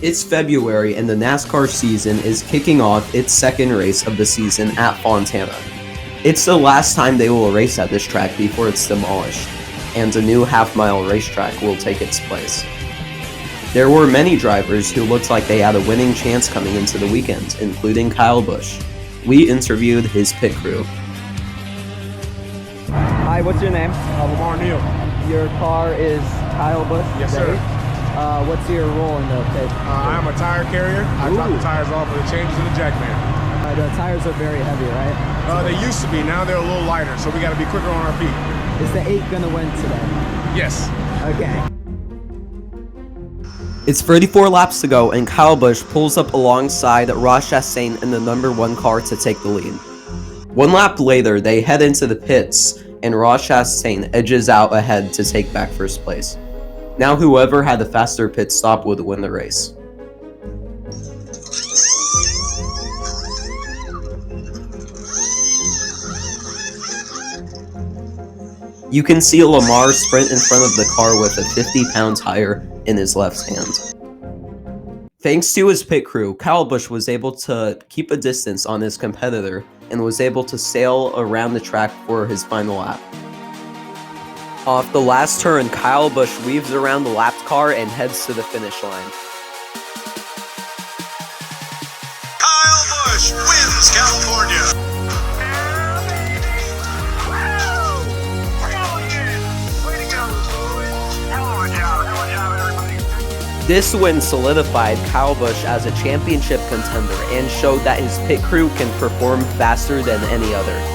It's February and the NASCAR season is kicking off its second race of the season at Fontana. It's the last time they will race at this track before it's demolished, and a new half-mile racetrack will take its place. There were many drivers who looked like they had a winning chance coming into the weekend, including Kyle Busch. We interviewed his pit crew. Hi, what's your name? Lamar Neal. Your car is Kyle Busch? Yes, sir. What's your role in the pit? I am a tire carrier. I drop the tires off for the changes in the jack man. The tires are very heavy, right? They used to be. Now they're a little lighter, so we got to be quicker on our feet. Is the 8 going to win today? Yes. Okay. It's 34 laps to go, and Kyle Busch pulls up alongside Ross Chastain in the number 1 car to take the lead. 1 lap later, they head into the pits, and Ross Chastain edges out ahead to take back first place. Now whoever had the faster pit stop would win the race. You can see Lamar sprint in front of the car with a 50-pound tire in his left hand. Thanks to his pit crew, Kyle Busch was able to keep a distance on his competitor and was able to sail around the track for his final lap. Off the last turn, Kyle Busch weaves around the lapped car and heads to the finish line. Kyle Busch wins California. This win solidified Kyle Busch as a championship contender and showed that his pit crew can perform faster than any other.